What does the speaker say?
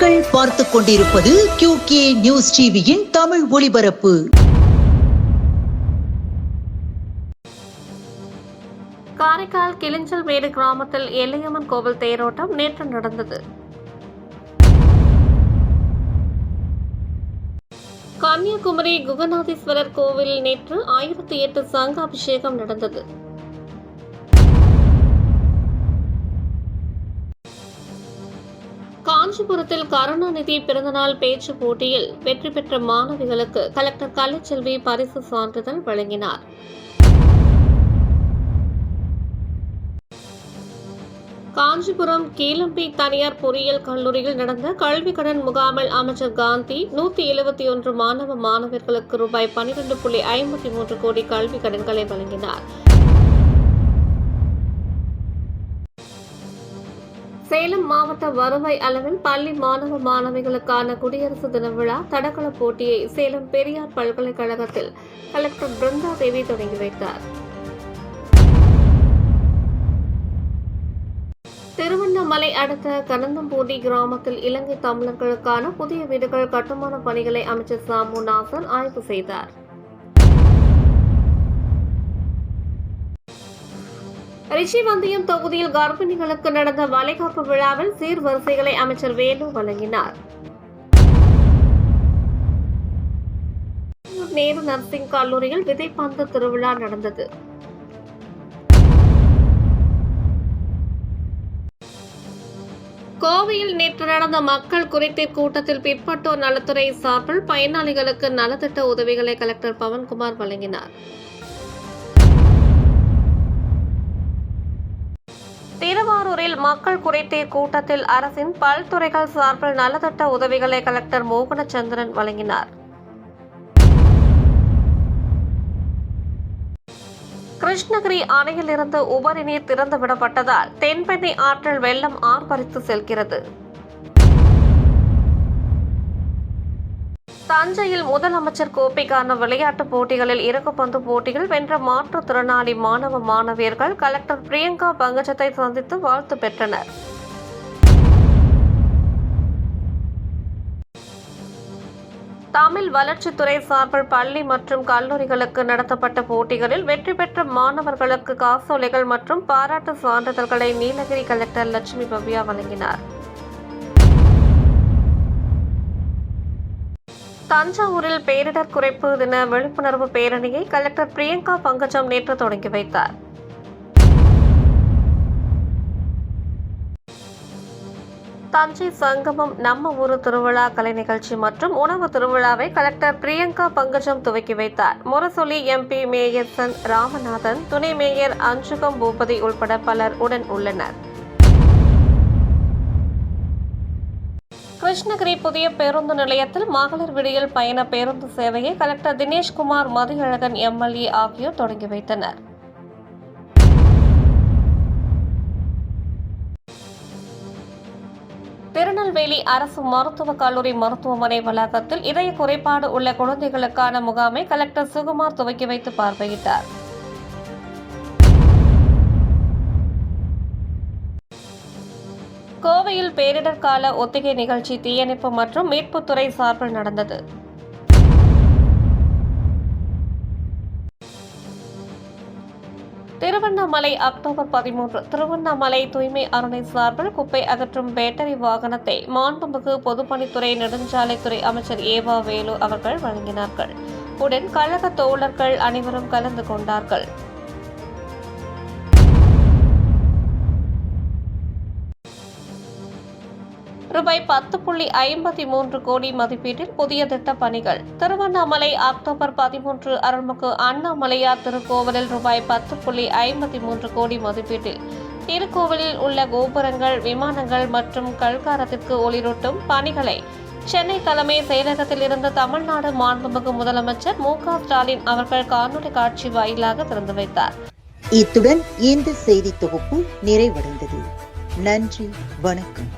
நீங்கள் பார்த்துக் கொண்டிருப்பது QK நியூஸ் டிவியின் தமிழ் ஒளிபரப்பு. காரைக்கால் கிளிஞ்சல்மேடு கிராமத்தில் எல்லையம்மன் கோவில் தேரோட்டம் நேற்று நடந்தது. கன்னியாகுமரி குகநாதீஸ்வரர் கோவிலில் நேற்று 1008 சங்க அபிஷேகம் நடந்தது. காஞ்சிபுரத்தில் கருணாநிதி பிறந்தநாள் பேச்சு போட்டியில் வெற்றி பெற்ற மாணவிகளுக்கு கலெக்டர் கலைச்செல்வி பரிசு சான்றிதழ் வழங்கினார். காஞ்சிபுரம் கீழம்பி தனியார் பொறியியல் கல்லூரியில் நடந்த கல்வி கடன் முகாமில் அமைச்சர் காந்தி 171 மாணவ மாணவர்களுக்கு ரூபாய் 12.53 கோடி கல்வி கடன்களை வழங்கினார். சேலம் மாவட்ட வருவாய் அளவில் பள்ளி மாணவ மாணவிகளுக்கான குடியரசு தின விழா தடகள போட்டியை சேலம் பெரியார் பல்கலைக்கழகத்தில் கலெக்டர் பிருந்தா தேவி தொடங்கி வைத்தார். திருவண்ணாமலை அடுத்த கனந்தம்பூண்டி கிராமத்தில் இலங்கை தமிழர்களுக்கான புதிய வீடுகள் கட்டுமான பணிகளை அமைச்சர் சாமுநாசன் ஆய்வு செய்தார். ரிஷிவந்தியம் தொகுதியில் கர்ப்பிணிகளுக்கு நடந்த வளைகாப்பு விழாவில் சீர்வரிசைகளை அமைச்சர் வேலு வழங்கினார். நேரு நர்சிங் கல்லூரியில் விதைப்பந்து திருவிழா நடந்தது. கோவையில் நேற்று நடந்த மக்கள் குறைதீர் கூட்டத்தில் பிற்பட்டோர் நலத்துறை சார்பில் பயனாளிகளுக்கு நலத்திட்ட உதவிகளை கலெக்டர் பவன்குமார் வழங்கினார். திருவாரூரில் மக்கள் குறைதீர் கூட்டத்தில் அரசின் பல்துறைகள் சார்பில் நலத்திட்ட உதவிகளை கலெக்டர் மோகனச்சந்திரன் வழங்கினார். கிருஷ்ணகிரி அணையிலிருந்து உபரி நீர் திறந்துவிடப்பட்டதால் தென்பெண்ணை ஆற்றில் வெள்ளம் ஆர்ப்பரித்து செல்கிறது. தஞ்சையில் முதலமைச்சர் கோப்பைக்கான விளையாட்டுப் போட்டிகளில் இறகுப்பந்து போட்டிகள் வென்ற மாற்றுத்திறனாளி மாணவ மாணவியர்கள் கலெக்டர் பிரியங்கா பங்கஜத்தை சந்தித்து வாழ்த்து பெற்றனர். தமிழ் வளர்ச்சித்துறை சார்பில் பள்ளி மற்றும் கல்லூரிகளுக்கு நடத்தப்பட்ட போட்டிகளில் வெற்றி பெற்ற மாணவர்களுக்கு காசோலைகள் மற்றும் பாராட்டு சான்றிதழ்களை நீலகிரி கலெக்டர் லட்சுமி பவ்யா வழங்கினார். தஞ்சாவூரில் பேரிடர் குறைப்பு தின விழிப்புணர்வு பேரணியை கலெக்டர் பிரியங்கா பங்கஜம் நேற்று தொடங்கி வைத்தார். தஞ்சை சங்கமம் நம்ம ஊரு திருவிழா கலை நிகழ்ச்சி மற்றும் உணவு திருவிழாவை கலெக்டர் பிரியங்கா பங்கஜம் துவக்கி வைத்தார். முரசொலி MP மேயர் சன் ராமநாதன், துணை மேயர் அஞ்சுகம் பூபதி உள்பட பலர் உடன் உள்ளனர். கிருஷ்ணகிரி புதிய பேருந்து நிலையத்தில் மகளிர் விடியல் பயண பேருந்து சேவையை கலெக்டர் தினேஷ்குமார், மதியழகன் MLA ஆகியோர் தொடங்கி வைத்தனர். திருநெல்வேலி அரசு மருத்துவக் கல்லூரி மருத்துவமனை வளாகத்தில் இதய குறைபாடு உள்ள குழந்தைகளுக்கான முகாமை கலெக்டர் சுகுமார் துவக்கி வைத்து பார்வையிட்டார். கோவையில் பேரிடர் கால ஒத்திகை நிகழ்ச்சி தீயணைப்பு மற்றும் மீட்புத்துறை சார்பில் நடந்தது. திருவண்ணாமலை அக்டோபர் 13 திருவண்ணாமலை தூய்மை அரணை சார்பில் குப்பை அகற்றும் பேட்டரி வாகனத்தை மாண்புமிகு பொதுப்பணித்துறை நெடுஞ்சாலைத்துறை அமைச்சர் ஏவா வேலு அவர்கள் வழங்கினார்கள். உடன் கழக தோழர்கள் அனைவரும் கலந்து கொண்டார்கள். ரூபாய் 10.53 கோடி மதிப்பீட்டில் புதிய திட்ட பணிகள். திருவண்ணாமலை அக்டோபர் 13 அருள்மிகு அண்ணாமலையார் திருக்கோவிலில் ரூபாய் 10.53 கோடி மதிப்பீட்டில் திருக்கோவிலில் உள்ள கோபுரங்கள், விமானங்கள் மற்றும் கல்காரத்திற்கு ஒளிரூட்டும் பணிகளை சென்னை தலைமை செயலகத்தில் இருந்து தமிழ்நாடு மாண்புமிகு முதலமைச்சர் MK ஸ்டாலின் அவர்கள் காணொலி காட்சி வாயிலாக திறந்து வைத்தார். இத்துடன் இந்த செய்தி தொகுப்பு நிறைவடைந்தது. நன்றி, வணக்கம்.